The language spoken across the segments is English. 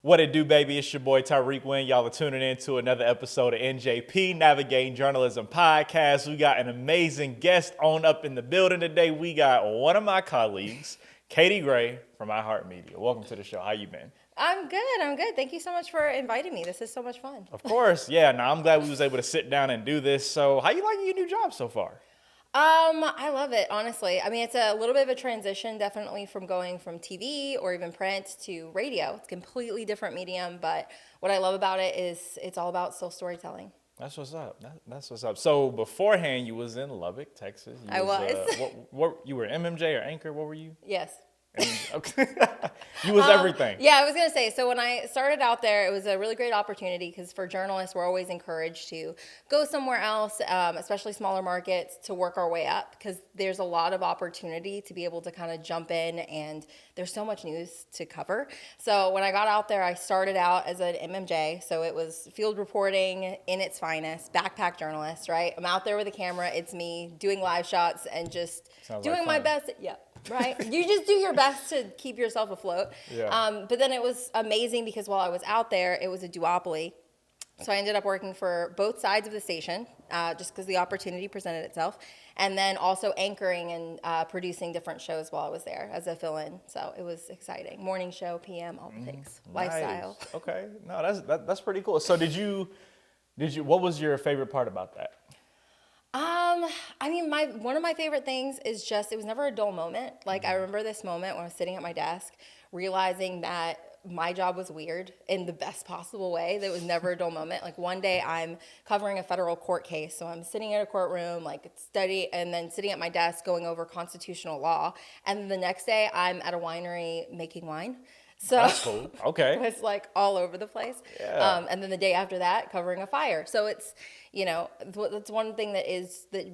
What it do, baby? It's your boy Tyrik Wynn. Y'all are tuning in to another episode of NJP, Navigating Journalism Podcast. We got an amazing guest on up in the building today. We got one of my colleagues, Katie Gray from iHeartMEDIA. Welcome to the show. How you been? I'm good. Thank you so much for inviting me. This is so much fun. Of course, yeah. Now I'm glad we was able to sit down and do this. So how you liking your new job so far? I love it, honestly. I mean, it's a little bit of a transition, definitely from going from TV or even print to radio. It's a completely different medium, but what I love about it is it's all about still storytelling. That's what's up. That's what's up. So beforehand, you was in Lubbock, Texas. I was. What you were MMJ or anchor? What were you? Yes. Okay. You was everything. Yeah, I was going to say, so when I started out there, it was a really great opportunity because for journalists, we're always encouraged to go somewhere else, especially smaller markets, to work our way up because there's a lot of opportunity to be able to kind of jump in and there's so much news to cover. So when I got out there, I started out as an MMJ, so it was field reporting in its finest, backpack journalist, right? I'm out there with a camera, it's me doing live shots and just doing my best. Yeah. Right? You just do your best to keep yourself afloat. Yeah. But then it was amazing because while I was out there, it was a duopoly. So I ended up working for both sides of the station just because the opportunity presented itself. And then also anchoring and producing different shows while I was there as a fill-in. So it was exciting. Morning show, PM, all the things. Nice. Lifestyle. Okay. No, that's pretty cool. So did you, what was your favorite part about that? I mean, one of my favorite things is just, it was never a dull moment. Like, I remember this moment when I was sitting at my desk, realizing that my job was weird in the best possible way. That was never a dull moment. Like, one day I'm covering a federal court case. So I'm sitting in a courtroom, like and then sitting at my desk going over constitutional law. And the next day I'm at a winery making wine. So that's cool. Okay. It's like all over the place. Yeah. And then the day after that, covering a fire. So it's, that's one thing that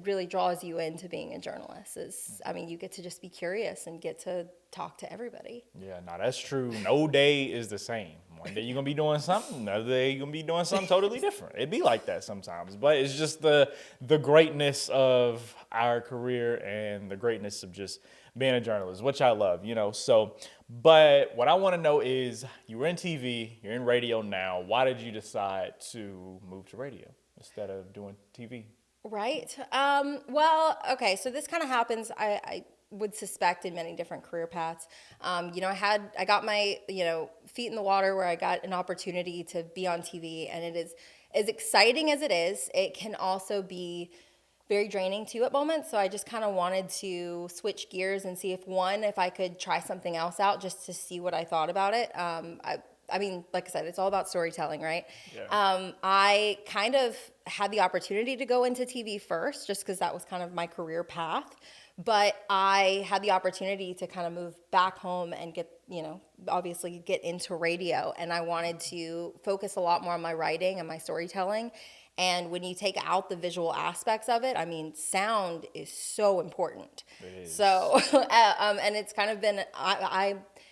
really draws you into being a journalist is, I mean, you get to just be curious and get to talk to everybody. Yeah, no, that's true. No day is the same. One day you're going to be doing something, another day you're going to be doing something totally different. It'd be like that sometimes. But it's just the greatness of our career and the greatness of just being a journalist, which I love, So, but what I want to know is you were in TV, you're in radio now. Why did you decide to move to radio instead of doing TV? Right. Well, okay. So this kind of happens. I would suspect in many different career paths. I got my, feet in the water where I got an opportunity to be on TV, and it is as exciting as it is. It can also be very draining too at moments. So I just kind of wanted to switch gears and see if I could try something else out just to see what I thought about it. I mean, like I said, it's all about storytelling, right? Yeah. I kind of had the opportunity to go into TV first just because that was kind of my career path. But I had the opportunity to kind of move back home and get into radio. And I wanted to focus a lot more on my writing and my storytelling. And when you take out the visual aspects of it, I mean, sound is so important. It is. So, and it's kind of been,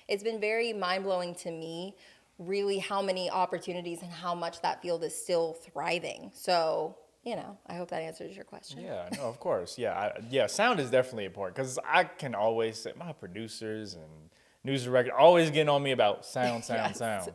it's been very mind-blowing to me, really, how many opportunities and how much that field is still thriving. So, I hope that answers your question. Yeah, no, of course. Yeah, sound is definitely important because I can always say my producers and news director always getting on me about sound.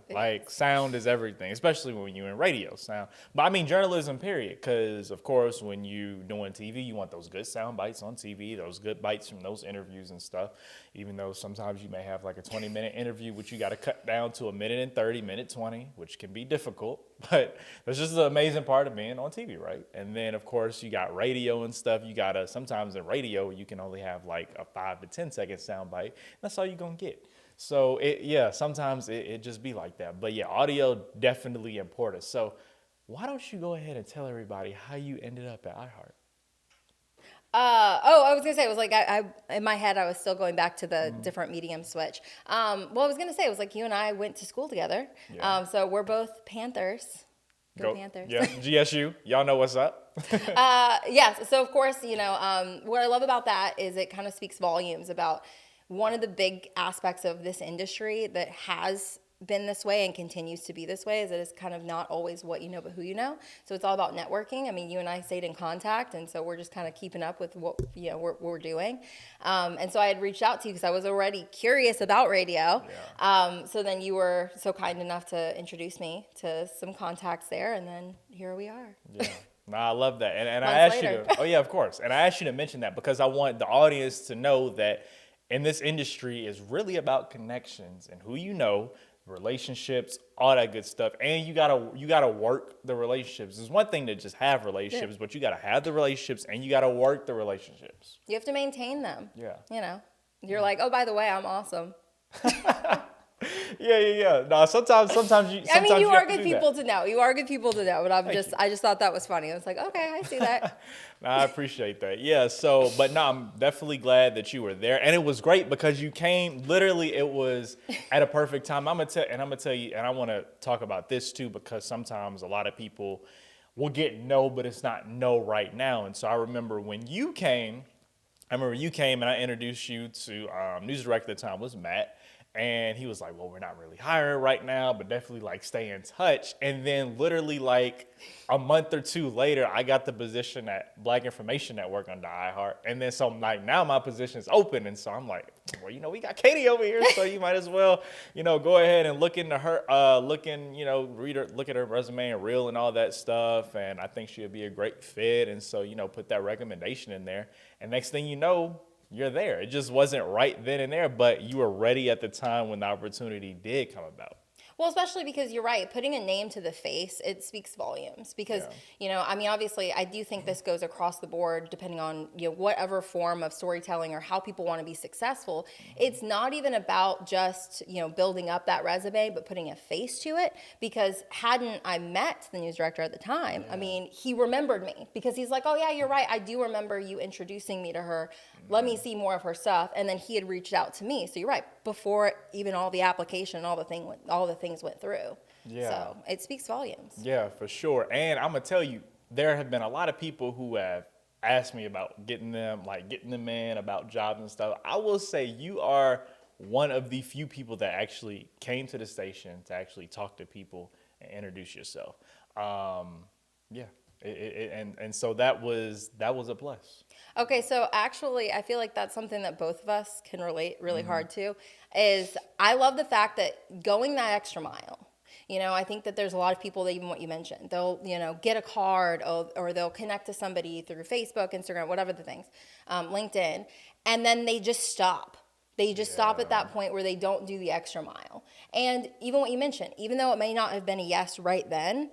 Like, sound is everything, especially when you're in radio sound. But I mean, journalism, period. Because, of course, when you doing TV, you want those good sound bites on TV, those good bites from those interviews and stuff. Even though sometimes you may have like a 20-minute interview, which you got to cut down to a minute and 30, minute 20, which can be difficult. But that's just the amazing part of being on TV, right? And then, of course, you got radio and stuff. You got to, sometimes in radio, you can only have like a 5 to 10 second sound bite. That's all you're going to get. So, sometimes it just be like that. But, yeah, audio definitely important. So, why don't you go ahead and tell everybody how you ended up at iHeart? I was going to say, it was like, I in my head, I was still going back to the different medium switch. I was going to say, it was like you and I went to school together. Yeah. So we're both Panthers. Go Panthers. Yeah, GSU. Y'all know what's up. Yes. So, of course, what I love about that is it kind of speaks volumes about one of the big aspects of this industry that has been this way and continues to be this way, is that it's kind of not always what you know, but who you know. So it's all about networking. I mean, you and I stayed in contact, and so we're just kind of keeping up with what, you know, we're doing. And so I had reached out to you because I was already curious about radio. Yeah. So then you were so kind enough to introduce me to some contacts there, and then here we are. Yeah. No, I love that. And I Months asked you later. to, oh yeah, of course. And I asked you to mention that because I want the audience to know that in this industry is really about connections and who you know, relationships, all that good stuff. And you gotta work the relationships. It's one thing to just have relationships, but you gotta have the relationships and you gotta work the relationships. You have to maintain them. Yeah. You know, you're like, oh, by the way, I'm awesome. Yeah. No, sometimes you. I mean, you have are to good do that. people to know. You are good people to know. But I just thought that was funny. I was like, okay, I see that. No, I appreciate that. Yeah. So, but no, I'm definitely glad that you were there, and it was great because you came. Literally, it was at a perfect time. I'm gonna tell you, and I want to talk about this too because sometimes a lot of people will get no, but it's not no right now. And so I remember when you came. And I introduced you to news director at the time was Matt. And he was like, well, we're not really hiring right now, but definitely like stay in touch. And then literally like a month or two later, I got the position at Black Information Network under iHeart. And then so like now my position is open. And so I'm like, well, you know, we got Katie over here. So you might as well, you know, go ahead and look into her, look at her resume and reel and all that stuff. And I think she'll be a great fit. And so, you know, put that recommendation in there. And next thing you know, you're there. It just wasn't right then and there, but you were ready at the time when the opportunity did come about. Well, especially because you're right, putting a name to the face, it speaks volumes. Because, you know, I mean, obviously, I do think this goes across the board, depending on, you know, whatever form of storytelling or how people want to be successful. It's not even about just, you know, building up that resume, but putting a face to it. Because hadn't I met the news director at the time, I mean, he remembered me because he's like, oh yeah, you're right. I do remember you introducing me to her. Let me see more of her stuff. And then he had reached out to me. So you're right. Before even all the application, all the things went through. Yeah. So it speaks volumes. Yeah, for sure. And I'm gonna tell you, there have been a lot of people who have asked me about getting them in, about jobs and stuff. I will say you are one of the few people that actually came to the station to actually talk to people and introduce yourself. And so that was a plus. Okay, so actually, I feel like that's something that both of us can relate really hard to, is I love the fact that going that extra mile, you know, I think that there's a lot of people that even what you mentioned, they'll, you know, get a card or they'll connect to somebody through Facebook, Instagram, whatever the things, LinkedIn, and then they just stop. They just stop at that point where they don't do the extra mile. And even what you mentioned, even though it may not have been a yes right then,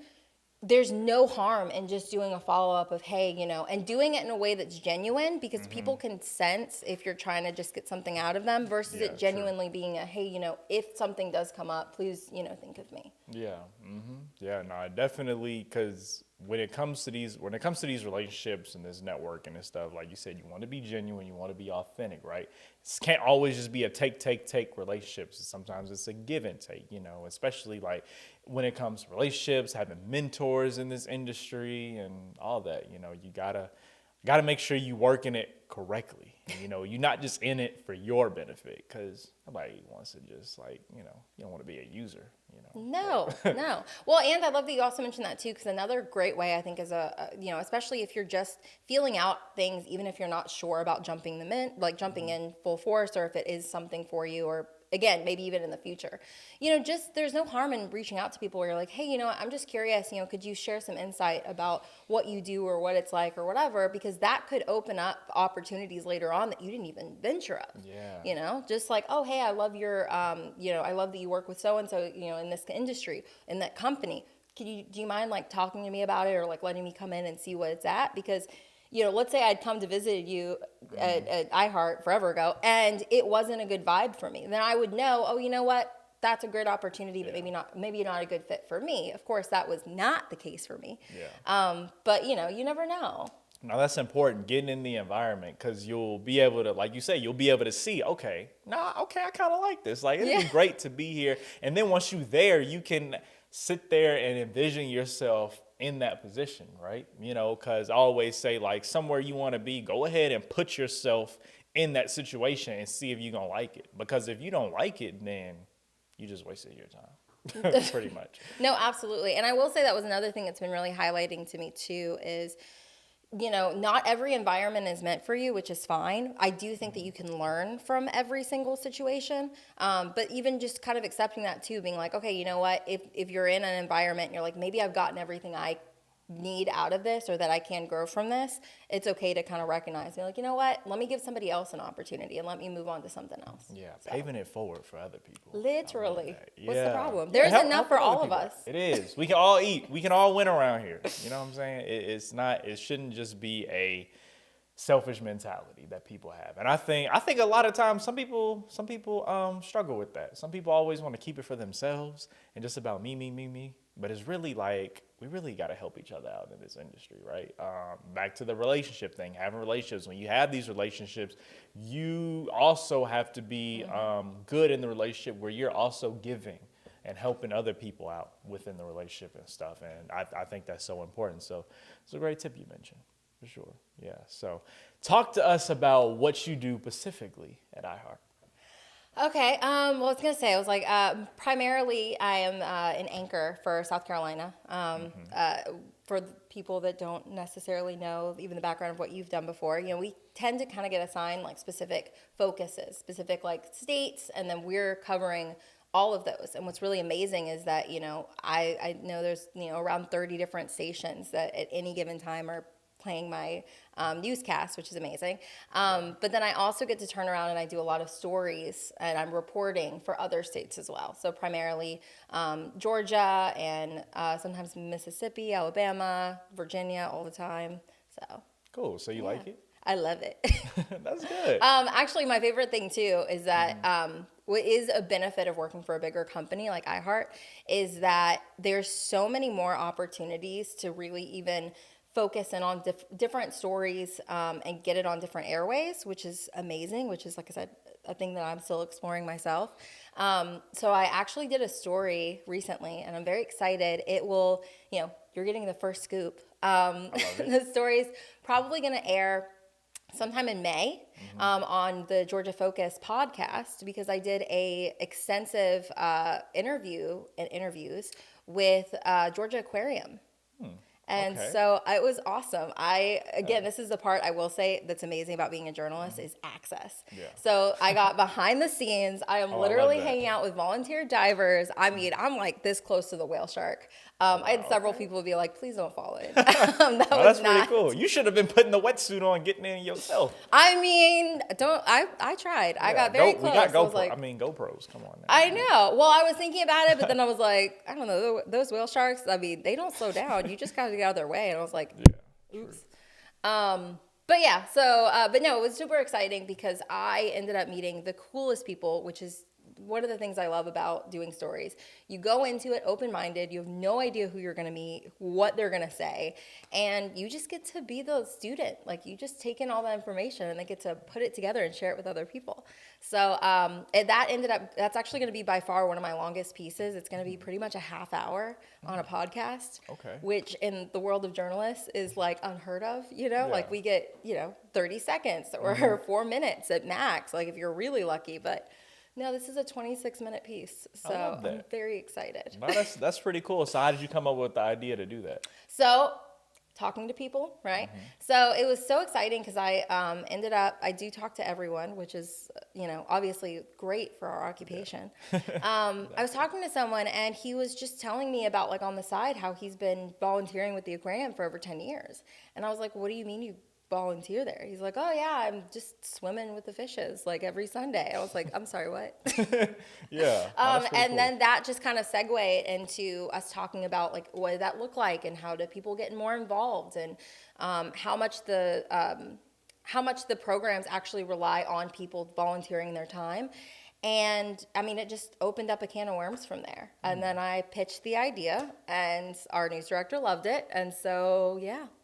there's no harm in just doing a follow-up of, hey, you know, and doing it in a way that's genuine, because people can sense if you're trying to just get something out of them versus it genuinely being a, hey, you know, if something does come up, please, you know, think of me. Yeah. Yeah, no, I definitely, because when it comes to these relationships and this network and this stuff, like you said, you want to be genuine, you want to be authentic, right? It can't always just be a take relationships. Sometimes it's a give and take, you know, especially like when it comes to relationships, having mentors in this industry and all that, you know, you gotta make sure you working it correctly. And, you know, you're not just in it for your benefit, because nobody wants to just like, you know, you don't want to be a user, you know. No. Well, and I love that you also mentioned that too, because another great way I think is you know, especially if you're just feeling out things, even if you're not sure about jumping in full force, or if it is something for you, or again, maybe even in the future, you know, just there's no harm in reaching out to people where you're like, hey, you know, I'm just curious, you know, could you share some insight about what you do or what it's like or whatever, because that could open up opportunities later on that you didn't even venture of. Yeah. You know, just like, oh, hey, I love your, you know, I love that you work with so-and-so, you know, in this industry, in that company. Do you mind like talking to me about it, or like letting me come in and see what it's at? Because, you know, let's say I'd come to visit you at iHeart forever ago, and it wasn't a good vibe for me. Then I would know, oh, you know what? That's a great opportunity, but maybe not a good fit for me. Of course, that was not the case for me. Yeah. But, you know, you never know. Now, that's important, getting in the environment, because you'll be able to, like you say, you'll be able to see, okay, I kind of like this. Like, it'd be great to be here. And then once you're there, you can sit there and envision yourself in that position, right? You know, because I always say, like, somewhere you want to be, go ahead and put yourself in that situation and see if you're going to like it. Because if you don't like it, then you just wasted your time. pretty much. No, absolutely. And I will say that was another thing that's been really highlighting to me too is, not every environment is meant for you, which is fine. I do think that you can learn from every single situation. But even just kind of accepting that too, being like, okay, you know what? If you're in an environment and you're like, maybe I've gotten everything I need out of this or that I can grow from this, it's okay to kind of recognize and be like, you know what? Let me give somebody else an opportunity and let me move on to something else. Yeah, paving it forward for other people. Literally. Yeah. What's the problem? There's enough for all of us. It is. We can all eat. We can all win around here. You know what I'm saying? It shouldn't just be a selfish mentality that people have. And I think a lot of times some people struggle with that. Some people always want to keep it for themselves and just about me. But it's really like, we really got to help each other out in this industry, right? Back to the relationship thing, having relationships. When you have these relationships, you also have to be good in the relationship where you're also giving and helping other people out within the relationship and stuff. And I think that's so important. So it's a great tip you mentioned, for sure. Yeah. So talk to us about what you do specifically at iHeart. Okay. Well, I was going to say, I was like, primarily I am an anchor for South Carolina. For the people that don't necessarily know even the background of what you've done before, we tend to kind of get assigned like specific focuses, specific like states, and then we're covering all of those. And what's really amazing is that, I know there's, around 30 different stations that at any given time are playing my newscast, which is amazing. But then I also get to turn around and I do a lot of stories and I'm reporting for other states as well. So primarily Georgia and sometimes Mississippi, Alabama, Virginia all the time. So cool. So you like it? I love it. That's good. Actually, my favorite thing too is that what is a benefit of working for a bigger company like iHeart is that there's so many more opportunities to really even focus in on different stories and get it on different airways, which is amazing, which is, like I said, a thing that I'm still exploring myself. So I actually did a story recently, and I'm very excited. It will, you're getting the first scoop. The story's probably going to air sometime in May on the Georgia Focus podcast because I did a extensive interviews with Georgia Aquarium. And so it was awesome. This is the part I will say that's amazing about being a journalist is access. Yeah. So I got behind the scenes. I am literally hanging out with volunteer divers. I mean, I'm like this close to the whale shark. I had several people be like, please don't fall in. That's pretty cool. You should have been putting the wetsuit on, getting in yourself. I mean, I tried. I got very close. We got GoPros. Come on now. I know. Well, I was thinking about it, but then I was like, I don't know. Those whale sharks, I mean, they don't slow down. You just got to get out of their way. And I was like, oops. But no, it was super exciting because I ended up meeting the coolest people, which is one of the things I love about doing stories. You go into it open-minded. You have no idea who you're going to meet, what they're going to say, and you just get to be the student. Like, you just take in all that information and then get to put it together and share it with other people. So that's actually going to be by far one of my longest pieces. It's going to be pretty much a half hour on a podcast, which in the world of journalists is like unheard of, like we get, 30 seconds or 4 minutes at max, like if you're really lucky, but no, this is a 26-minute piece, so I'm very excited. No, that's pretty cool. So how did you come up with the idea to do that? So talking to people, right? So it was so exciting because I do talk to everyone, which is, obviously great for our occupation. I was talking to someone and he was just telling me about, like, on the side how he's been volunteering with the aquarium for over 10 years. And I was like, what do you mean you volunteer there? He's like, oh yeah, I'm just swimming with the fishes like every Sunday. I was like, I'm sorry, what? Yeah. And cool. Then that just kind of segued into us talking about, like, what did that look like and how do people get more involved and how much the programs actually rely on people volunteering their time. And I mean, it just opened up a can of worms from there. And then I pitched the idea and our news director loved it. And so,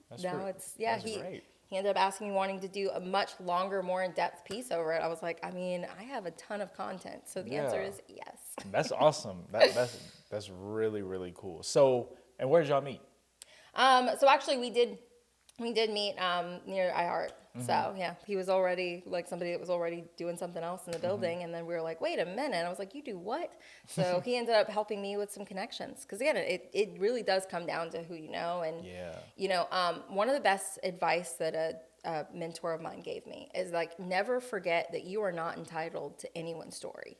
That's great. He ended up asking me wanting to do a much longer, more in-depth piece over it. I was like, I mean, I have a ton of content. So the answer is yes. That's awesome. That's really, really cool. So, and where did y'all meet? So actually we did meet near iHeart. So yeah, he was already like somebody that was already doing something else in the building. And then we were like, wait a minute. I was like, you do what? So he ended up helping me with some connections. Because again, it really does come down to who you know. And, one of the best advice that a mentor of mine gave me is like, never forget that you are not entitled to anyone's story.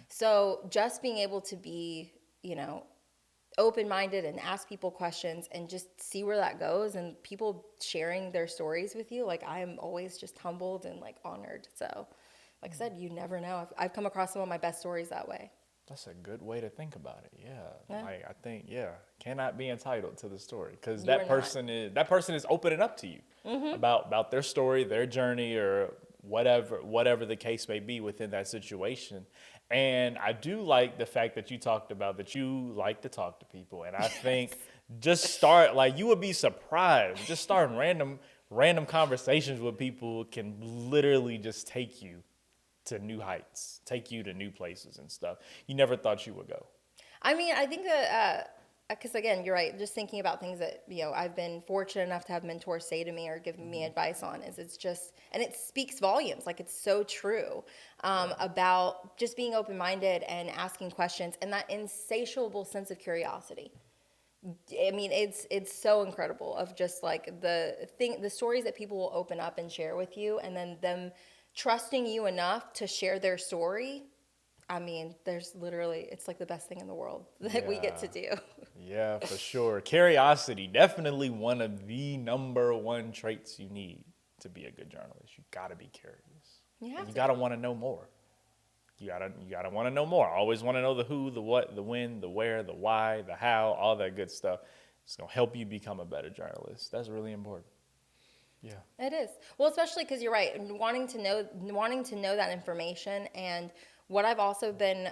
So just being able to be, open-minded and ask people questions and just see where that goes, and people sharing their stories with you, like I am always just humbled and like honored. So like I said, you never know. I've come across some of my best stories that way. That's a good way to think about it. Yeah. Like, I think, cannot be entitled to the story, because that person is opening up to you about their story, their journey, or whatever the case may be within that situation. And I do like the fact that you talked about that you like to talk to people. And I think just start, like, you would be surprised. Just starting random conversations with people can literally just take you to new heights, take you to new places and stuff you never thought you would go. I mean, I think that, because again, you're right, just thinking about things that, I've been fortunate enough to have mentors say to me or give me advice on it's just, and it speaks volumes, like it's so true, about just being open-minded and asking questions and that insatiable sense of curiosity. I mean, it's so incredible of just like the stories that people will open up and share with you, and then them trusting you enough to share their story. I mean, it's like the best thing in the world that we get to do. Yeah, for sure. Curiosity, definitely one of the number one traits you need to be a good journalist. You gotta be curious. You gotta want to know more. You gotta want to know more. Always want to know the who, the what, the when, the where, the why, the how, all that good stuff. It's gonna help you become a better journalist. That's really important. Yeah. It is. Well, especially because you're right, wanting to know that information. And what I've also been,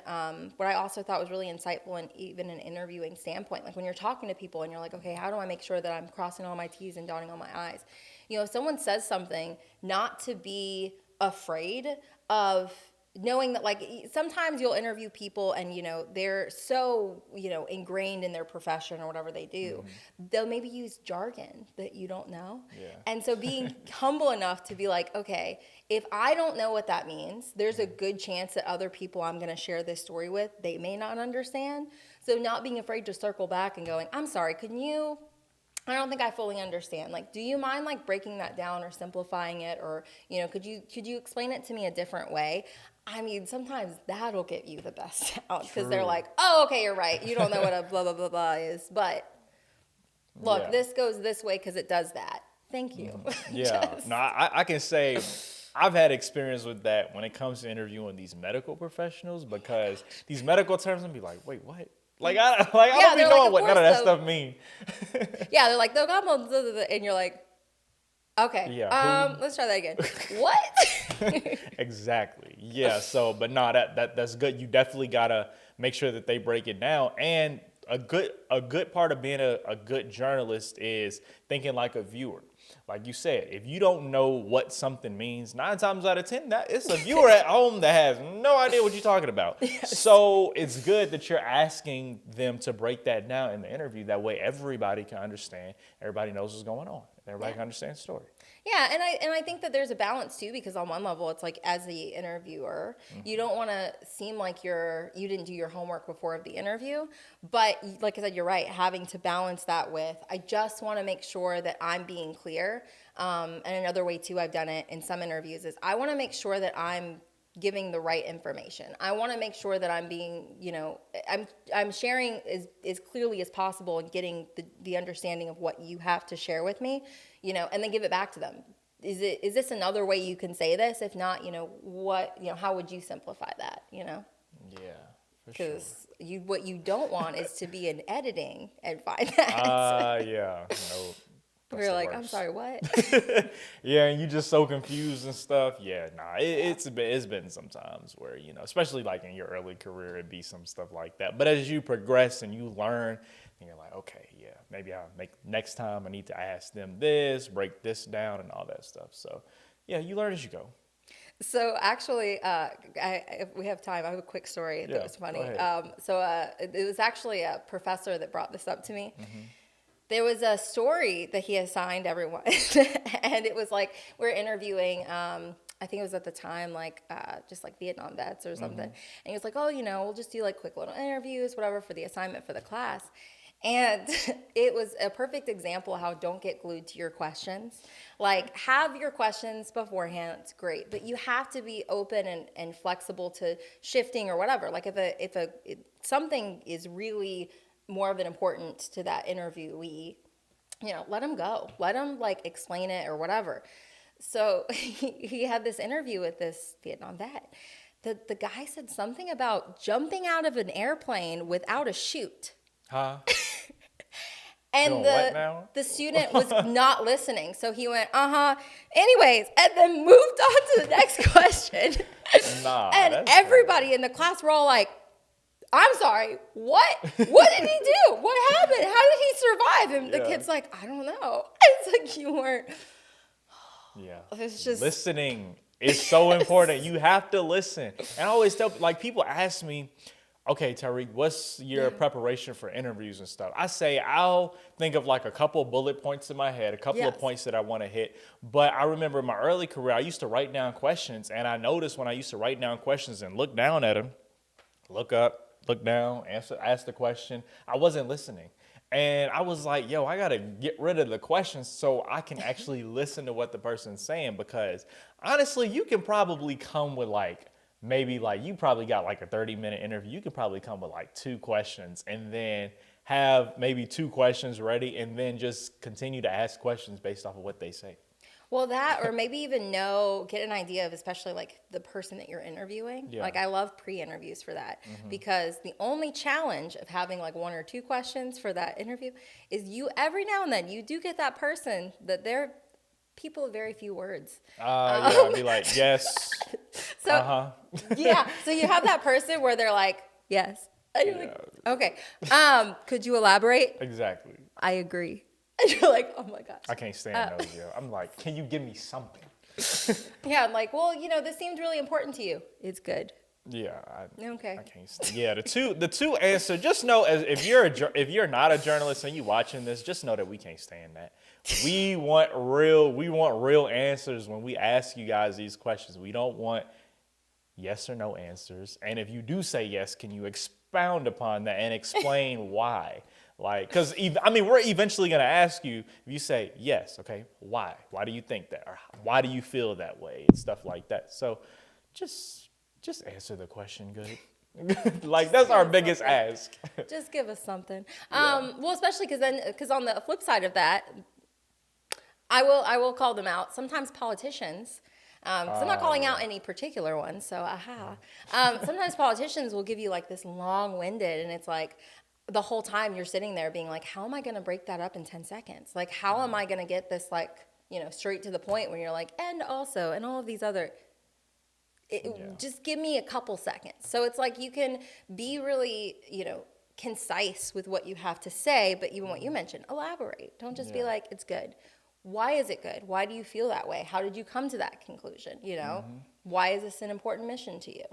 what I also thought was really insightful, and even an interviewing standpoint, like when you're talking to people and you're like, okay, how do I make sure that I'm crossing all my T's and dotting all my I's? If someone says something, not to be afraid of knowing that, like, sometimes you'll interview people and, they're so, ingrained in their profession or whatever they do, they'll maybe use jargon that you don't know. Yeah. And so being humble enough to be like, okay, if I don't know what that means, there's a good chance that other people I'm going to share this story with, they may not understand. So not being afraid to circle back and going, I'm sorry, I don't think I fully understand. Like, do you mind like breaking that down or simplifying it? Or, could you explain it to me a different way? I mean, sometimes that'll get you the best out, because they're like, oh, okay, you're right. You don't know what a blah, blah, blah, blah is. But look, this goes this way because it does that. Thank you. Yeah. No, I can say I've had experience with that when it comes to interviewing these medical professionals, because these medical terms can be like, wait, what? Like, I don't be knowing what none of that stuff mean. Yeah, they're like, and you're like, okay, let's try that again. What? Exactly. Yeah. So, but no, that's good. You definitely gotta make sure that they break it down. And a good part of being a good journalist is thinking like a viewer. Like you said, if you don't know what something means, 9 times out of 10, it's a viewer at home that has no idea what you're talking about. Yes. So it's good that you're asking them to break that down in the interview. That way everybody can understand, everybody knows what's going on, and everybody can understand the story. Yeah, and I think that there's a balance too, because on one level, it's like, as the interviewer, you don't want to seem like you didn't do your homework before the interview. But like I said, you're right, having to balance that with, I just want to make sure that I'm being clear. And another way too, I've done it in some interviews, is I want to make sure that I'm giving the right information. I want to make sure that I'm being, I'm sharing as clearly as possible and getting the understanding of what you have to share with me, and then give it back to them. Is this another way you can say this? If not, how would you simplify that, Yeah, because what you don't want is to be in editing and find that. Yeah, no. We're like, I'm sorry, what? Yeah, and you just so confused and stuff. Yeah, it's been some times where, especially like in your early career, it'd be some stuff like that. But as you progress and you learn, and you're like, okay, yeah, maybe next time I need to ask them this, break this down, and all that stuff. So, yeah, you learn as you go. So actually, if we have time, I have a quick story that was funny. So it was actually a professor that brought this up to me. There was a story that he assigned everyone, and it was like we're interviewing. I think it was at the time just like Vietnam vets or something. And he was like, "Oh, we'll just do like quick little interviews, whatever, for the assignment for the class." And it was a perfect example how don't get glued to your questions. Like, have your questions beforehand, it's great, but you have to be open and flexible to shifting or whatever. Like if something is really more of an importance to that interviewee, let them go. Let them like explain it or whatever. So he had this interview with this Vietnam vet. The guy said something about jumping out of an airplane without a chute. Huh? And what now? the student was not listening. So he went, anyways, and then moved on to the next question. Nah, and everybody in the class were all like, I'm sorry, what? What did he do? What happened? How did he survive? And the kid's like, I don't know. It's like you weren't. Yeah. It's just listening is so important. You have to listen. And I always tell, like, people ask me, okay, Tyrik, what's your preparation for interviews and stuff? I say I'll think of like a couple of bullet points in my head, a couple of points that I want to hit. But I remember in my early career, I used to write down questions. And I noticed when I used to write down questions and look down at them, look up, look down, ask the question, I wasn't listening. And I was like, yo, I got to get rid of the questions so I can actually listen to what the person's saying. Because honestly, you can probably come with you probably got like a 30-minute interview. You could probably come with like 2 questions and then have maybe 2 questions ready and then just continue to ask questions based off of what they say. Well, that, or maybe even get an idea of especially like the person that you're interviewing. Yeah. Like I love pre-interviews for that because the only challenge of having like 1 or 2 questions for that interview is every now and then you do get that person that they're people with very few words. I'd be like, yes. So, so you have that person where they're like, yes. And you're like, okay. Could you elaborate? Exactly. I agree. And you're like, oh my gosh. I can't stand those, yo. I'm like, can you give me something? Yeah, I'm like, well, this seemed really important to you. It's good. Yeah. Okay. I can't stand. Yeah, the two answer. Just know if you're not a journalist and you watching this, just know that we can't stand that. We want real answers when we ask you guys these questions. We don't want yes or no answers. And if you do say yes, can you expound upon that and explain why? Like, because, we're eventually going to ask you, if you say yes, okay, why? Why do you think that? Or why do you feel that way? And stuff like that. So just answer the question good. Like, that's our biggest ask. Just give us something. Well, especially because on the flip side of that, I will call them out. Sometimes politicians, because I'm not calling out any particular one, so sometimes politicians will give you like this long-winded, and it's like, the whole time you're sitting there being like, how am I going to break that up in 10 seconds? Like, how am I going to get this straight to the point when you're like, and also, and all of these other, just give me a couple seconds. So it's like you can be really, concise with what you have to say, but even what you mentioned, elaborate. Don't just be like, it's good. Why is it good? Why do you feel that way? How did you come to that conclusion? Why is this an important mission to you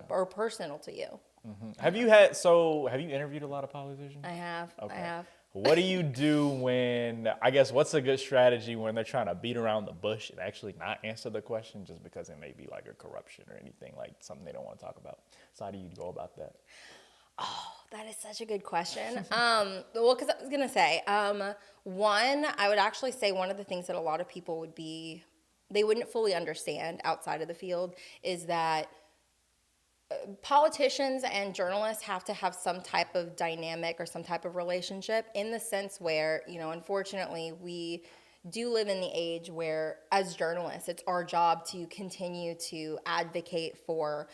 or personal to you? Mm-hmm. Have you interviewed a lot of politicians? I have. Okay. I have. What do you do what's a good strategy when they're trying to beat around the bush and actually not answer the question just because it may be like a corruption or anything, like something they don't want to talk about? So how do you go about that? Oh, that is such a good question. Well, because I was going to say, one, I would actually say one of the things that a lot of people they wouldn't fully understand outside of the field is that politicians and journalists have to have some type of dynamic or some type of relationship in the sense where, unfortunately, we do live in the age where, as journalists, it's our job to continue to advocate for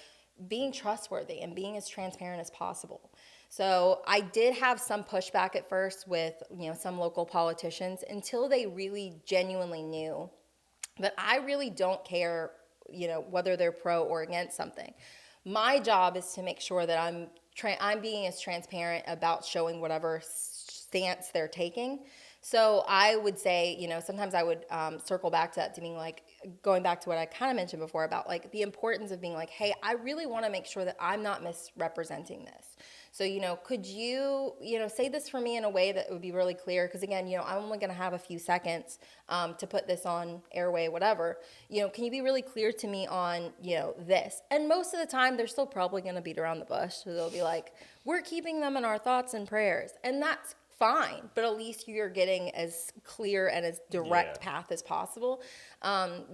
being trustworthy and being as transparent as possible. So I did have some pushback at first with, some local politicians until they really genuinely knew that I really don't care, whether they're pro or against something. My job is to make sure that I'm being as transparent about showing whatever stance they're taking. So I would say, sometimes I would circle back to that, to being like, going back to what I kind of mentioned before about like the importance of being like, hey, I really want to make sure that I'm not misrepresenting this. So, could you, say this for me in a way that would be really clear? Because again, I'm only going to have a few seconds to put this on airway, whatever. Can you be really clear to me on, this? And most of the time, they're still probably going to beat around the bush. So they'll be like, we're keeping them in our thoughts and prayers. And that's fine, but at least you're getting as clear and as direct path as possible.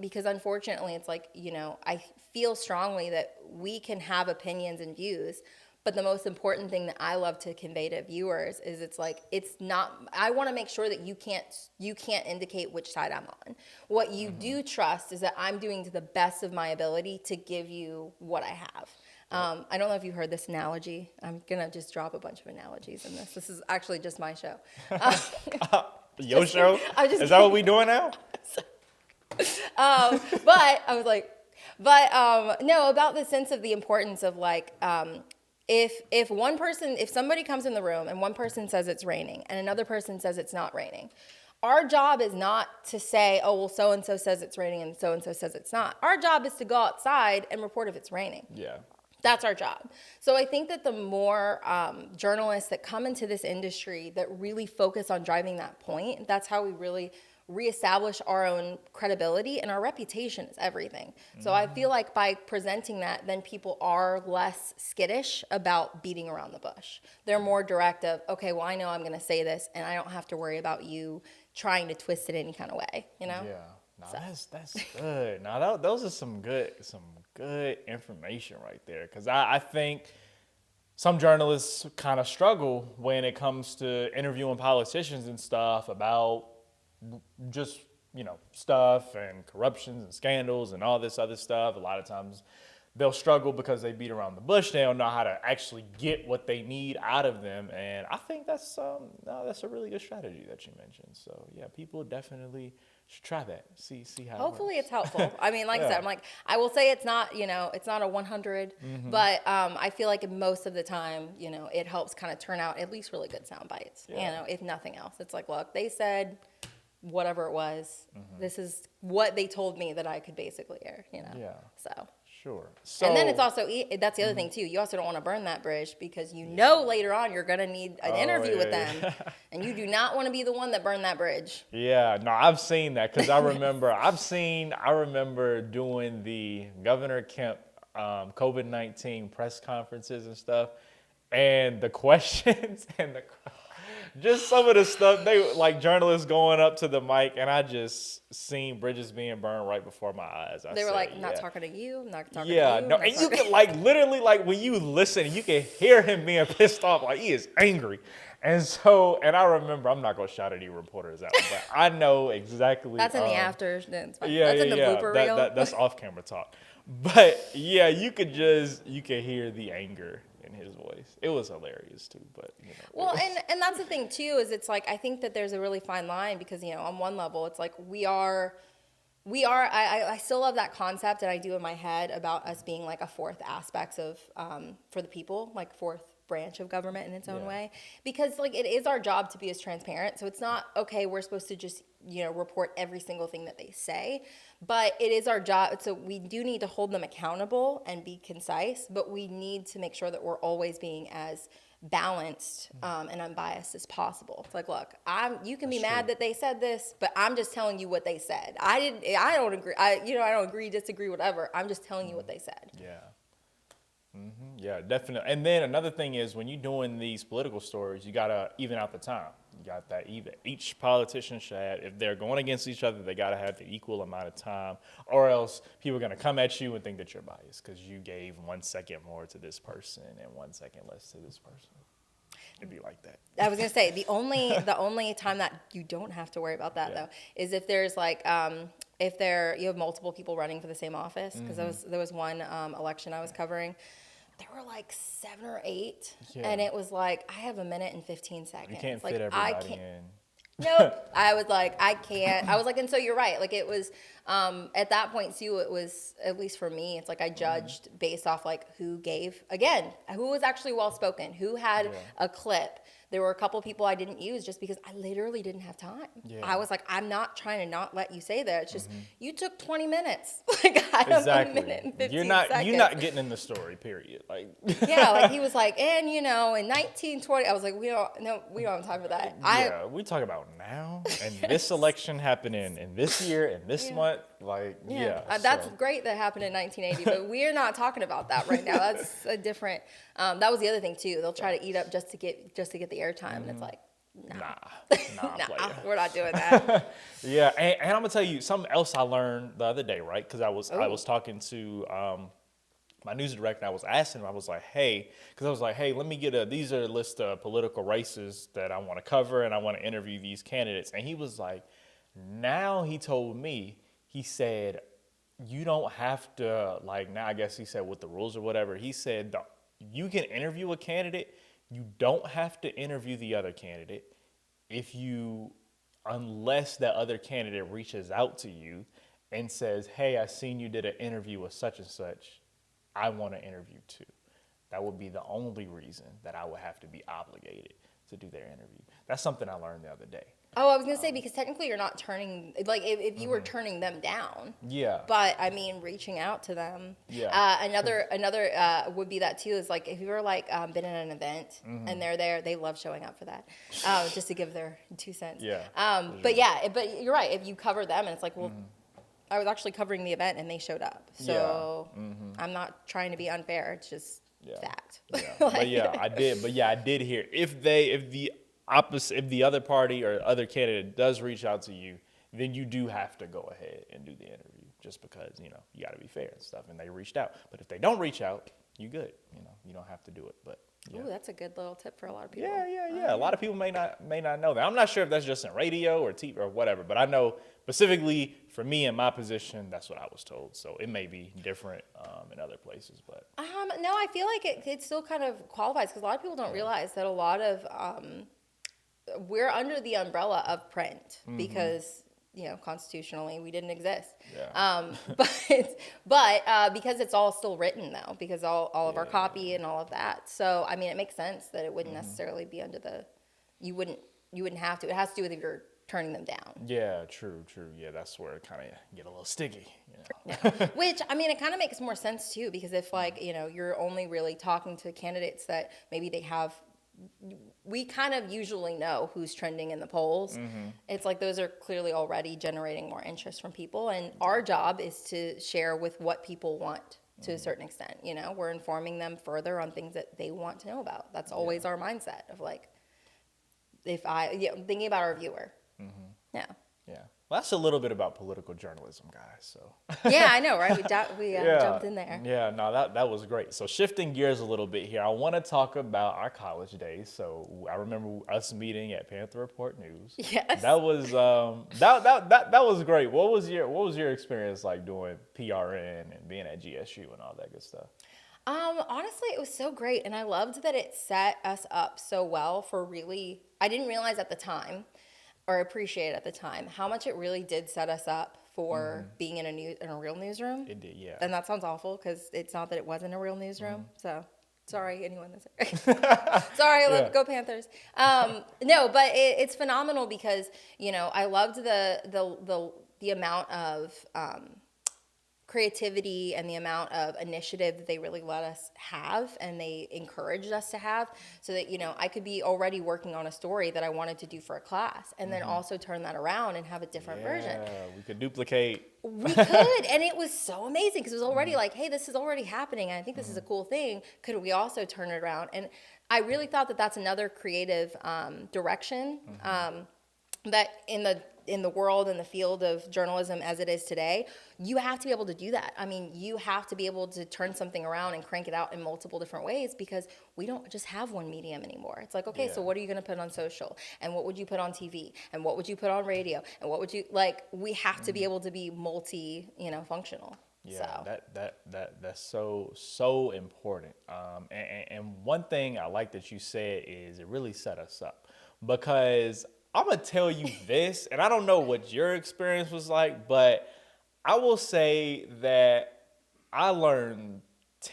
Because unfortunately, it's like, I feel strongly that we can have opinions and views, but the most important thing that I love to convey to viewers is it's not, I want to make sure that you can't indicate which side I'm on. What you do trust is that I'm doing to the best of my ability to give you what I have. I don't know if you heard this analogy. I'm going to just drop a bunch of analogies in this. This is actually just my show. Your show? Is that what we doing now? But I was like, no, about the sense of the importance of like, if somebody comes in the room and one person says it's raining and another person says it's not raining, our job is not to say, oh, well, so-and-so says it's raining and so-and-so says it's not. Our job is to go outside and report if it's raining. Yeah. That's our job. So I think that the more journalists that come into this industry that really focus on driving that point, that's how we really reestablish our own credibility, and our reputation is everything. So I feel like by presenting that, then people are less skittish about beating around the bush. They're more direct of, okay, well, I know I'm going to say this, and I don't have to worry about you trying to twist it any kind of way, Yeah. No, that's good. Now those are some good information right there, because I think some journalists kind of struggle when it comes to interviewing politicians and stuff about just stuff and corruptions and scandals and all this other stuff. A lot of times they'll struggle because they beat around the bush. They don't know how to actually get what they need out of them, and I think that's a really good strategy that you mentioned. So yeah, people definitely should try that. See how. Hopefully it's helpful. I mean, like I said, I'm like, I will say it's not a 100, but I feel like most of the time, it helps kind of turn out at least really good sound bites. If nothing else, it's like, look, they said whatever it was. This is what they told me that I could basically air. Yeah. So. Sure. So, and then it's also, that's the other thing too. You also don't want to burn that bridge, because later on you're going to need an interview with them. And you do not want to be the one that burned that bridge. Yeah, no, I've seen that, because I remember doing the Governor Kemp COVID-19 press conferences and stuff, and the questions and just some of the stuff, they like journalists going up to the mic, and I just seen bridges being burned right before my eyes. They were like, not talking to you, not talking to you. Yeah, no, and you can literally when you listen, you can hear him being pissed off, like he is angry. And I remember, I'm not going to shout any reporters out, but I know exactly. That's in the after. That's in the blooper reel. That's off camera talk. But yeah, you could hear the anger in his voice. It was hilarious too, but Well, and that's the thing too, is it's like, I think that there's a really fine line, because on one level it's like I still love that concept, and I do in my head, about us being like a fourth aspect of for the people, like fourth branch of government in its own way, because like it is our job to be as transparent. So it's not okay, we're supposed to just report every single thing that they say, but it is our job. So we do need to hold them accountable and be concise, but we need to make sure that we're always being as balanced and unbiased as possible. It's like, look, you can be mad that they said this, but I'm just telling you what they said. I don't agree. I don't agree, disagree, whatever. I'm just telling you what they said. Yeah. Yeah, definitely. And then another thing is, when you're doing these political stories, you gotta even out the time. You got that even. Each politician should have, if they're going against each other, they gotta have the equal amount of time, or else people are gonna come at you and think that you're biased because you gave 1 second more to this person and 1 second less to this person. It'd be like that. I was gonna say the only time that you don't have to worry about that though is if there's like you have multiple people running for the same office, because there was one election I was covering. There were like 7 or 8, and it was like, I have a minute and 15 seconds. You can't like, fit everybody in. Nope. I was like, I can't. I was like, and so you're right. Like it was, at that point too, it was, at least for me, it's like I judged based off like who was actually well-spoken, who had a clip There were a couple people I didn't use just because I literally didn't have time. Yeah. I was like, I'm not trying to not let you say that. It's just, you took 20 minutes. Like, I have Exactly. a minute and 15 You're seconds. not getting in the story, period. Like Yeah, like he was like, and in 1920, I was like, we don't have time for that. Yeah, we talk about now, and this election happening in this year and this month. Like, that's great that happened in 1980, but we're not talking about that right now. That's a different. That was the other thing too. They'll try to eat up just to get the airtime, and it's like, nah, nah, we're not doing that. Yeah, and I'm gonna tell you something else I learned the other day, right? Because I was talking to my news director. I was asking him. I was like, hey, let me get these are a list of political races that I want to cover, and I want to interview these candidates. And he was like, now he told me, he said, you don't have to, like, now I guess he said with the rules or whatever, he said you can interview a candidate. You don't have to interview the other candidate unless that other candidate reaches out to you and says, hey, I seen you did an interview with such and such. I want to interview too. That would be the only reason that I would have to be obligated to do their interview. That's something I learned the other day. Oh, I was going to say, because technically you're not turning, like if you were turning them down. Yeah. But I mean, reaching out to them. Yeah. Another would be that too, is like if you were like been in an event and they're there, they love showing up for that, just to give their 2 cents. Yeah. But you're right. If you cover them and it's like, well, I was actually covering the event and they showed up. So I'm not trying to be unfair. It's just fact. Yeah. I did hear if the other party or other candidate does reach out to you, then you do have to go ahead and do the interview, just because, you got to be fair and stuff, and they reached out. But if they don't reach out, you good. You don't have to do it. But yeah. Ooh, that's a good little tip for a lot of people. Yeah. A lot of people may not know that. I'm not sure if that's just in radio or TV or whatever, but I know specifically for me in my position, that's what I was told. So it may be different in other places, but no, I feel like it still kind of qualifies, because a lot of people don't realize that a lot of we're under the umbrella of print because constitutionally we didn't exist. Yeah. But because it's all still written though, because all of our copy and all of that. So I mean, it makes sense that it wouldn't necessarily be under you wouldn't have to. It has to do with if you're turning them down. Yeah, true. Yeah, that's where it kind of get a little sticky. Yeah. Which, I mean, it kind of makes more sense too, because if you're only really talking to candidates that maybe we kind of usually know who's trending in the polls. It's like those are clearly already generating more interest from people, and our job is to share with what people want to a certain extent. We're informing them further on things that they want to know about. That's always our mindset of like, thinking about our viewer. Yeah. Well, that's a little bit about political journalism, guys. So. Yeah, I know, right? We jumped in there. Yeah, no, that was great. So shifting gears a little bit here, I want to talk about our college days. So I remember us meeting at Panther Report News. Yes. That was that was great. What was your experience like doing PRN and being at GSU and all that good stuff? Honestly, it was so great, and I loved that it set us up so well for really. I didn't realize at the time, or appreciate at the time, how much it really did set us up for being in a real newsroom. It did, yeah. And that sounds awful, because it's not that it wasn't a real newsroom. So sorry, anyone that's sorry, go Panthers. No, but it's phenomenal because I loved the amount of creativity and the amount of initiative that they really let us have, and they encouraged us to have, so that I could be already working on a story that I wanted to do for a class, and then also turn that around and have a different version. Yeah, we could duplicate. We could, and it was so amazing, because it was already like, hey, this is already happening, and I think this is a cool thing. Could we also turn it around? And I really thought that that's another creative direction that in the world and the field of journalism as it is today, you have to be able to do that. I mean, you have to be able to turn something around and crank it out in multiple different ways, because we don't just have one medium anymore. It's like, okay, so what are you going to put on social? And what would you put on TV? And what would you put on radio? And what would you, we have to be able to be functional. Yeah, so. That's so important. And one thing I like that you said is it really set us up, because I'm going to tell you this, and I don't know what your experience was like, but I will say that I learned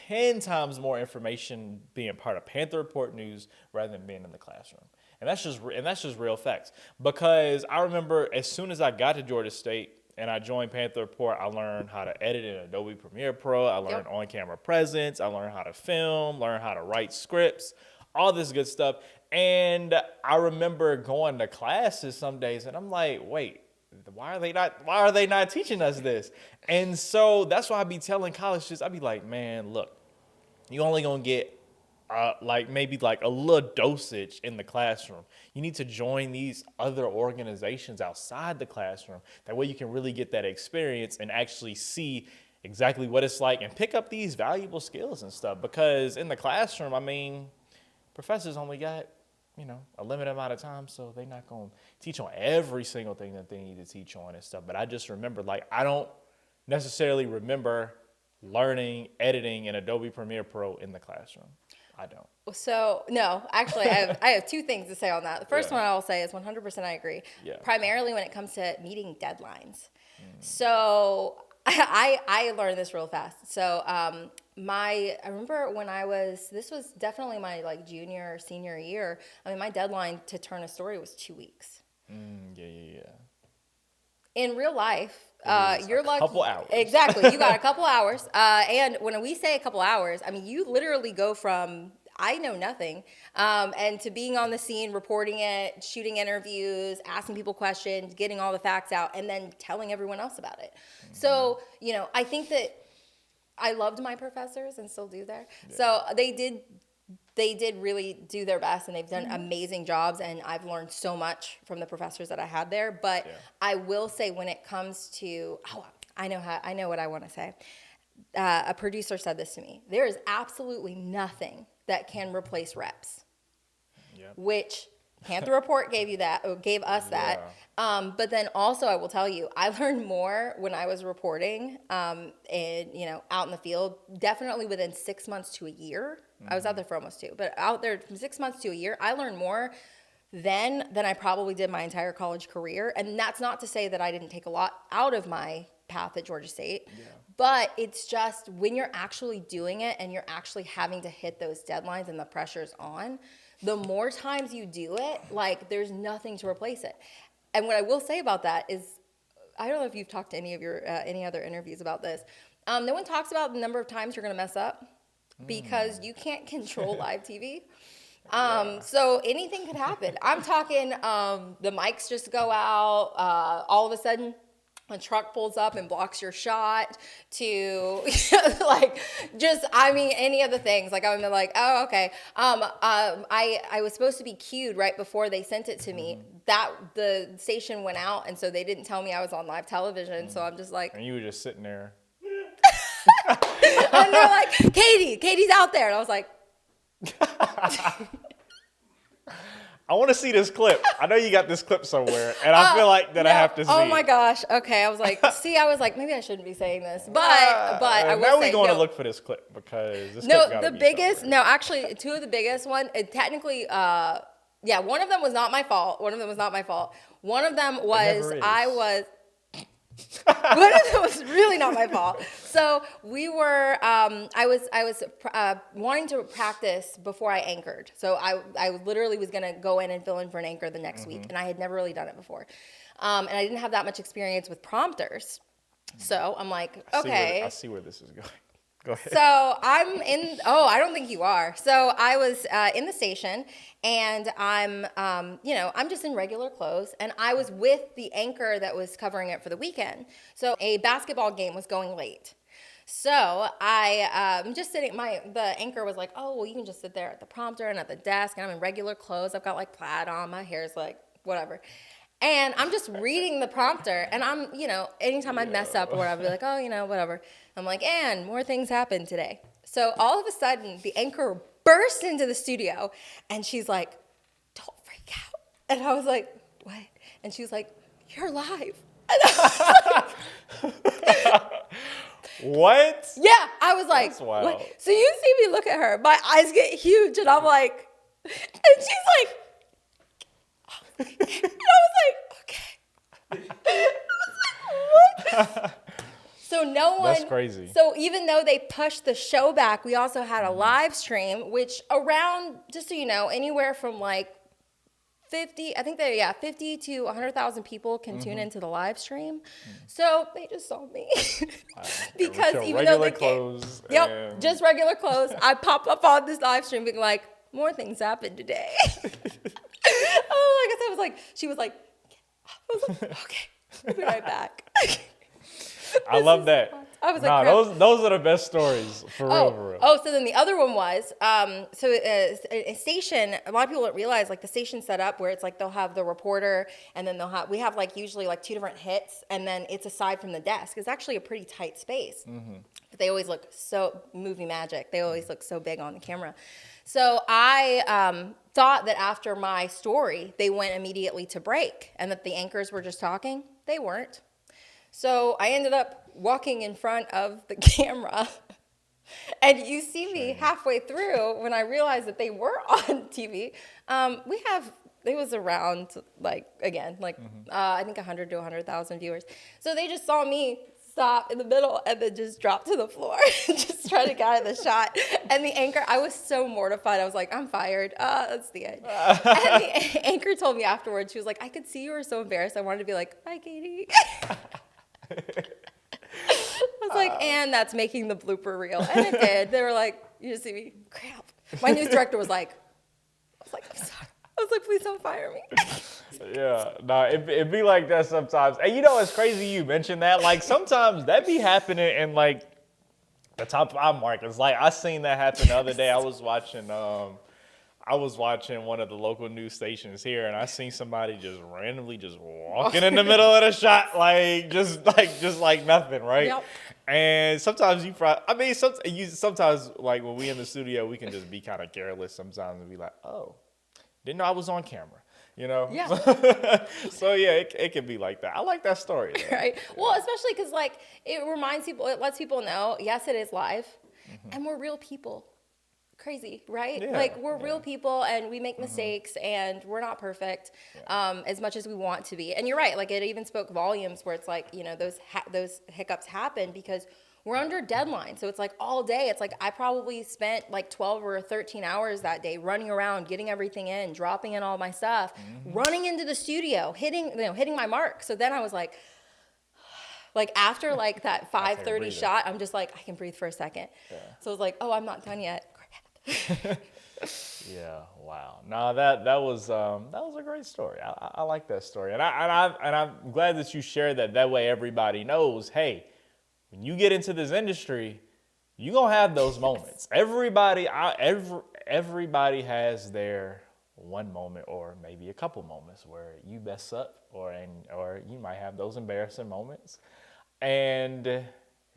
10 times more information being part of Panther Report News rather than being in the classroom. And that's just real facts. Because I remember as soon as I got to Georgia State and I joined Panther Report, I learned how to edit in Adobe Premiere Pro. I learned on-camera presence. I learned how to film, learned how to write scripts, all this good stuff. And I remember going to classes some days and I'm like, wait, why are they not teaching us this? And so that's why I be telling college students, I be like, man, look, you only gonna get maybe a little dosage in the classroom. You need to join these other organizations outside the classroom. That way you can really get that experience and actually see exactly what it's like and pick up these valuable skills and stuff. Because in the classroom, I mean, professors only got, a limited amount of time, so they're not going to teach on every single thing that they need to teach on and stuff. But I just remember, I don't necessarily remember learning editing in Adobe Premiere Pro in the classroom. I don't. So, no, actually, I have two things to say on that. The first one I'll say is 100% I agree. Yeah. Primarily when it comes to meeting deadlines. So, I learned this real fast. So, I remember when this was definitely my junior or senior year. I mean, my deadline to turn a story was 2 weeks. Yeah. In real life, you're lucky. A couple hours. Exactly. You got a couple hours. And when we say a couple hours, I mean, you literally go from I know nothing and to being on the scene, reporting it, shooting interviews, asking people questions, getting all the facts out, and then telling everyone else about it. So, I think that I loved my professors and still do there. Yeah. So they did really do their best, and they've done amazing jobs, and I've learned so much from the professors that I had there. But I will say when it comes to, I know what I want to say. A producer said this to me. There is absolutely nothing that can replace reps, which Panther Report gave us that. But then also I will tell you, I learned more when I was reporting and, out in the field, definitely within 6 months to a year. I was out there for almost 2, but out there from 6 months to a year, I learned more then than I probably did my entire college career. And that's not to say that I didn't take a lot out of my path at Georgia State, but it's just when you're actually doing it and you're actually having to hit those deadlines and the pressure's on, the more times you do it, there's nothing to replace it. And what I will say about that is, I don't know if you've talked to any of your any other interviews about this. No one talks about the number of times you're going to mess up because you can't control live TV. So anything could happen. I'm talking the mics just go out. All of a sudden, a truck pulls up and blocks your shot to any of the things. I'm like, oh, okay. I was supposed to be cued right before they sent it to me. That the station went out, and so they didn't tell me I was on live television. So I'm just like, and you were just sitting there. And they're like, Katie's out there. And I was like, I want to see this clip. I know you got this clip somewhere, and I feel like that I have to see. Oh my gosh. Okay. I was like, maybe I shouldn't be saying this, but I will say. Now we're going to look for this clip because this clip gotta be somewhere. Actually, two of the biggest one. Technically, one of them was not my fault. One of them was really not my fault. So we were, I was wanting to practice before I anchored. So I literally was going to go in and fill in for an anchor the next week. And I had never really done it before. And I didn't have that much experience with prompters. So I'm like, okay. I see where this is going. Go ahead. So I don't think you are. So I was in the station, and I'm just in regular clothes, and I was with the anchor that was covering it for the weekend. So a basketball game was going late. So I'm just sitting, the anchor was like, oh, well, you can just sit there at the prompter and at the desk, and I'm in regular clothes. I've got plaid on, my hair's whatever. And I'm just reading the prompter, and I'm, anytime I mess up or whatever, I'd be like, oh, whatever. I'm like, and more things happened today. So all of a sudden, the anchor burst into the studio, and she's like, don't freak out. And I was like, what? And she was like, you're live. And I was like, what? Yeah, I was like, that's wild. What? So you see me look at her, my eyes get huge, and I'm like, and she's like, and I was like, okay. What? So no one. That's crazy. So even though they pushed the show back, we also had a live stream, which around, just so you know, anywhere from 50, I think 50 to 100,000 people can tune into the live stream. So they just saw me. Because even though they clothes. Just regular clothes. I pop up on this live stream being like, more things happened today. Oh, like I said, she was like, okay, we'll be right back. I love that. I was like, those are the best stories for real. Oh, so then the other one was, a station, a lot of people don't realize, like the station set up where it's like they'll have the reporter and then we have like usually like 2 different hits and then it's aside from the desk. It's actually a pretty tight space. But they always look so movie magic. They always look so big on the camera. So I thought that after my story, they went immediately to break and that the anchors were just talking. They weren't. So I ended up walking in front of the camera and you see me halfway through when I realized that they were on TV. It was around I think 100 to 100,000 viewers. So they just saw me stop in the middle and then just drop to the floor, just try to get out of the shot. And the anchor, I was so mortified. I was like, I'm fired. That's the end. And the anchor told me afterwards, she was like, I could see you were so embarrassed. I wanted to be like, bye, Katie. I was like, and that's making the blooper reel. And it did. They were like, you just see me, crap. My news director was like, I'm sorry. I was like, please don't fire me. Yeah, no, it be like that sometimes. And you know, it's crazy you mentioned that. Like sometimes that be happening in like the top 5 markets. Like I seen that happen the other day. I was watching one of the local news stations here, and I seen somebody just randomly just walking in the middle of the shot, just like nothing, right? Yep. And sometimes sometimes like when we in the studio, we can just be kind of careless sometimes and be like, oh, didn't know I was on camera, you know? Yeah. So yeah, it can be like that. I like that story, though. Right. Yeah. Well, especially because like it reminds people, it lets people know, yes, it is live, and we're real people. Crazy, right? Yeah, like we're real people and we make mistakes and we're not perfect as much as we want to be. And you're right, like it even spoke volumes where it's like, you know, those hiccups happen because we're under deadline. So it's like all day. It's like I probably spent like 12 or 13 hours that day running around, getting everything in, dropping in all my stuff, running into the studio, hitting my mark. So then I was like after like that 5:30 shot, I'm just like, I can breathe for a second. Yeah. So I was like, oh, I'm not done yet. Yeah, wow. No, that was a great story. I like that story, and I'm glad that you shared that. That way, everybody knows. Hey, when you get into this industry, you gonna have those moments. Everybody has their one moment or maybe a couple moments where you mess up, or you might have those embarrassing moments, and it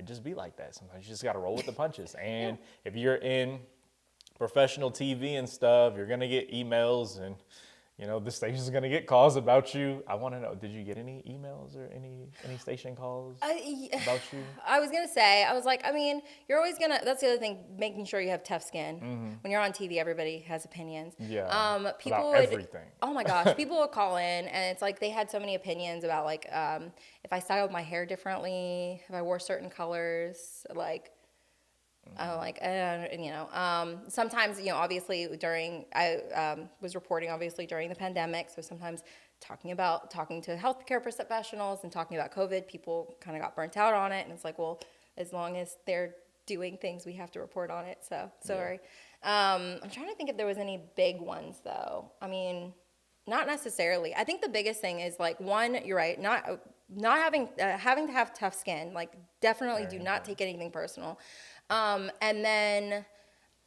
just be like that. Sometimes you just gotta roll with the punches. And if you're in professional TV and stuff, you're gonna get emails, and you know the station's gonna get calls about you. I want to know, did you get any emails or any station calls about you? I was gonna say, I was like, I mean, you're always gonna. That's the other thing, making sure you have tough skin. When you're on TV, everybody has opinions. Yeah. People about everything. Oh my gosh, people would call in, and it's like they had so many opinions about like if I styled my hair differently, if I wore certain colors, like. I'm like, sometimes, you know, obviously I was reporting obviously during the pandemic. So sometimes talking to healthcare professionals and talking about COVID, people kind of got burnt out on it. And it's like, well, as long as they're doing things, we have to report on it. So sorry. I'm trying to think if there was any big ones though. I mean, not necessarily. I think the biggest thing is like, one, you're right. Not having to have tough skin, like definitely do not take anything personal. And then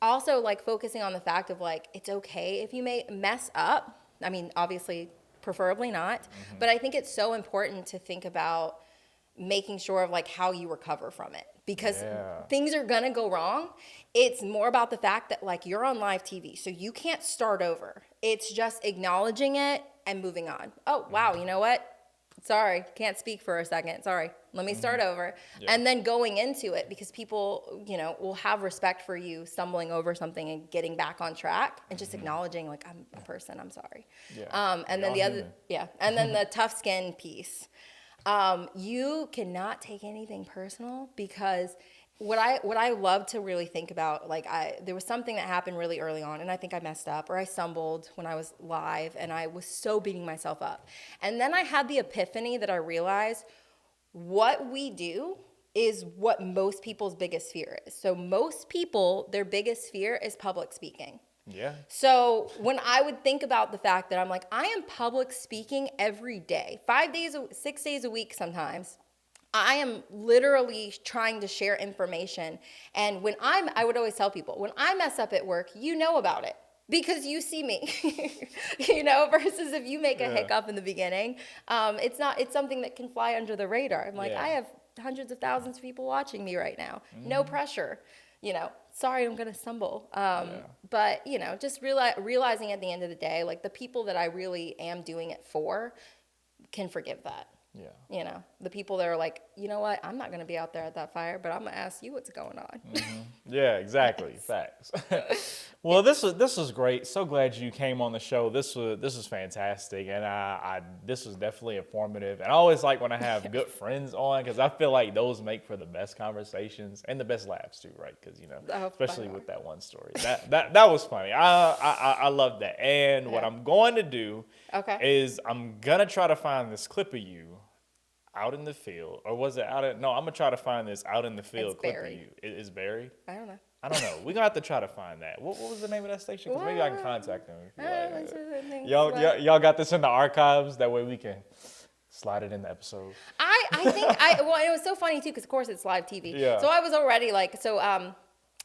also like focusing on the fact of like, it's okay if you may mess up. I mean, obviously, preferably not, but I think it's so important to think about making sure of like how you recover from it, because things are going to go wrong. It's more about the fact that like you're on live TV, so you can't start over. It's just acknowledging it and moving on. Oh, wow. You know what? Sorry, can't speak for a second. Sorry, let me start over. Yeah. And then going into it, because people, you know, will have respect for you stumbling over something and getting back on track and just acknowledging like, I'm a person, I'm sorry. Yeah. And then and then the tough skin piece. You cannot take anything personal, because what I love to really think about, like there was something that happened really early on, and I think I messed up or I stumbled when I was live, and I was so beating myself up. And then I had the epiphany that I realized what we do is what most people's biggest fear is. So most people, their biggest fear is public speaking. Yeah. So when I would think about the fact that I'm like, I am public speaking every day, 6 days a week sometimes. I am literally trying to share information. And I would always tell people, when I mess up at work, you know about it because you see me, versus if you make a hiccup in the beginning, it's something that can fly under the radar. I'm like, I have hundreds of thousands of people watching me right now. No pressure, sorry, I'm going to stumble. But, just realizing at the end of the day, like the people that I really am doing it for can forgive that. Yeah. The people that are like, you know what, I'm not going to be out there at that fire, but I'm going to ask you what's going on. Yeah, exactly. Facts. Well, this was great. So glad you came on the show. This was fantastic, and this was definitely informative. And I always like when I have good friends on because I feel like those make for the best conversations and the best laughs too, right? Because especially with that one story, that was funny. I love that. And what I'm going to do is I'm gonna try to find this clip of you out in the field, or was it I'm gonna try to find this out in the field clip of you. Is buried? I don't know. We're gonna have to try to find that. What was the name of that station? Because maybe I can contact them. Y'all got this in the archives. That way we can slide it in the episode. I think it was so funny too, because of course it's live TV. Yeah. So I was already like,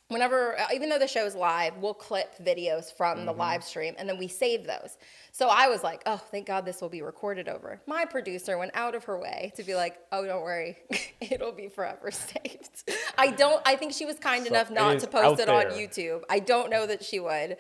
whenever, even though the show's live, we'll clip videos from the live stream and then we save those. So I was like, oh, thank God this will be recorded over. My producer went out of her way to be like, oh, don't worry, it'll be forever saved. I think she was kind enough not to post it on YouTube. I don't know that she would.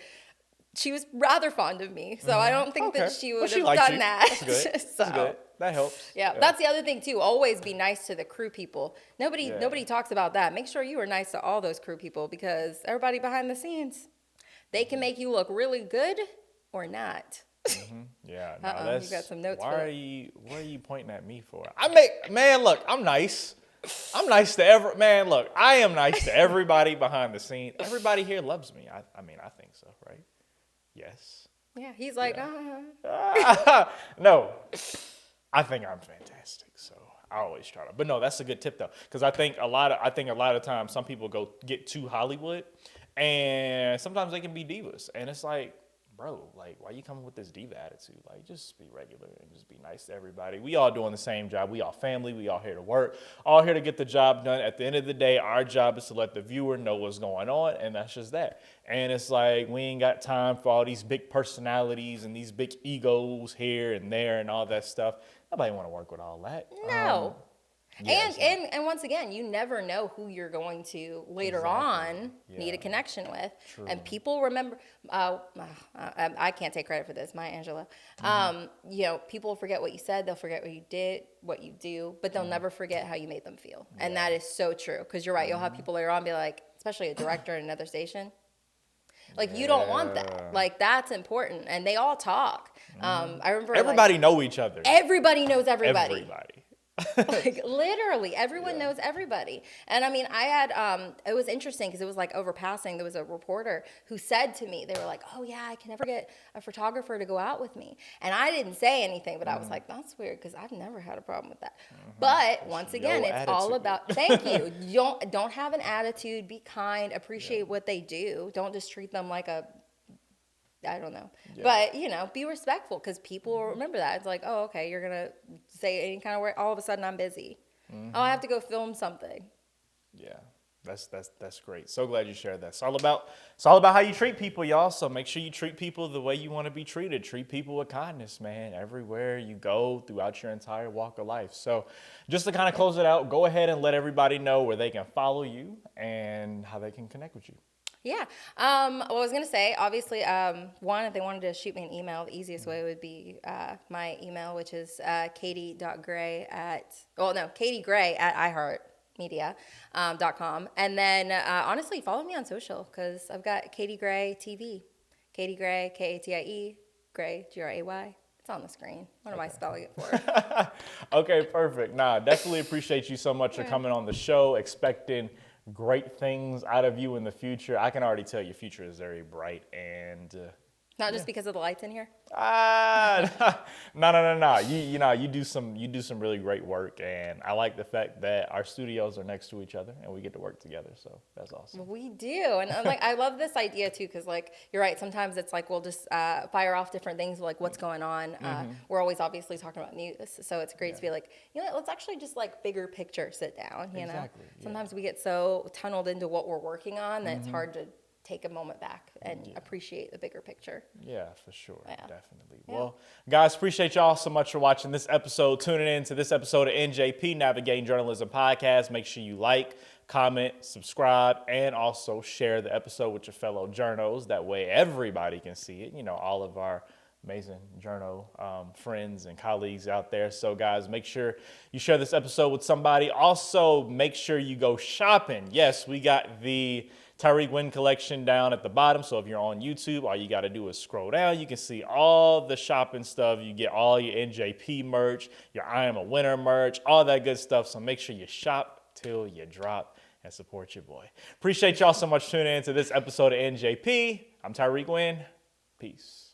She was rather fond of me, so I don't think that she would have done that. That's good. That's good. That helps. Yeah, that's the other thing too. Always be nice to the crew people. Nobody talks about that. Make sure you are nice to all those crew people, because everybody behind the scenes, they can make you look really good or not. Yeah, no, you got some notes. What are you pointing at me for? Look, I'm nice. I'm nice to look, I am nice to everybody behind the scenes. Everybody here loves me. I think so, right? Yes. Yeah, he's like, No, I think I'm fantastic. So I always try to. But no, that's a good tip though, because I think a lot of times some people get too Hollywood, and sometimes they can be divas, and it's like, bro, like, why you coming with this diva attitude? Like, just be regular and just be nice to everybody. We all doing the same job. We all family. We all here to work. All here to get the job done. At the end of the day, our job is to let the viewer know what's going on, and that's just that. And it's like, we ain't got time for all these big personalities and these big egos here and there and all that stuff. Nobody want to work with all that. No. And once again, you never know who you're going to later on need a connection with. True. And people remember, I can't take credit for this, Maya Angelou. People forget what you said, they'll forget what you did, what you do, but they'll never forget how you made them feel. And that is so true, because you're right, you'll have people later on be like, especially a director in another station, like, you don't want that. Like, that's important. And they all talk. I remember everybody know each other. Everybody knows everybody. Everybody. Like, literally, everyone knows everybody. And I mean, I had, it was interesting because it was like overpassing. There was a reporter who said to me, they were like, oh yeah, I can never get a photographer to go out with me. And I didn't say anything, but I was like, that's weird, because I've never had a problem with that. But once again, it's all about, thank you. Don't have an attitude, be kind, appreciate what they do. Don't just treat them like I don't know. Yeah. But, be respectful, because people will remember that. It's like, oh, okay, you're going to say any kind of word. All of a sudden, I'm busy. Oh, I have to go film something. Yeah, that's great. So glad you shared that. It's all about how you treat people, y'all. So make sure you treat people the way you want to be treated. Treat people with kindness, man, everywhere you go throughout your entire walk of life. So just to kind of close it out, go ahead and let everybody know where they can follow you and how they can connect with you. Yeah. Well, I was going to say, obviously, if they wanted to shoot me an email, the easiest way would be my email, which is katie.gray at iHeartMEDIA.com. And then, honestly, follow me on social, because I've got Katie Gray TV. Katie Gray, Katie, Gray, Gray. It's on the screen. What am I spelling it for? Okay, perfect. Definitely appreciate you so much for coming on the show, expecting great things out of you in the future. I can already tell your future is very bright, and Not just because of the lights in here. no. You do some really great work, and I like the fact that our studios are next to each other and we get to work together. So that's awesome. We do, and like I love this idea too, because like you're right. Sometimes it's like we'll just fire off different things, like what's going on. We're always obviously talking about news, so it's great to be like, let's actually just like bigger picture sit down. Exactly, Sometimes we get so tunneled into what we're working on that it's hard to take a moment back and appreciate the bigger picture. Yeah, for sure. Yeah. Definitely. Yeah. Well, guys, appreciate y'all so much for watching this episode, tuning in to this episode of NJP, Navigating Journalism Podcast. Make sure you like, comment, subscribe, and also share the episode with your fellow journos. That way everybody can see it. All of our amazing journal friends and colleagues out there. So, guys, make sure you share this episode with somebody. Also, make sure you go shopping. Yes, we got the Tyrik Wynn collection down at the bottom. So if you're on YouTube, all you got to do is scroll down. You can see all the shopping stuff. You get all your NJP merch, your I Am a Winner merch, all that good stuff. So make sure you shop till you drop and support your boy. Appreciate y'all so much tuning in to this episode of NJP. I'm Tyrik Wynn. Peace.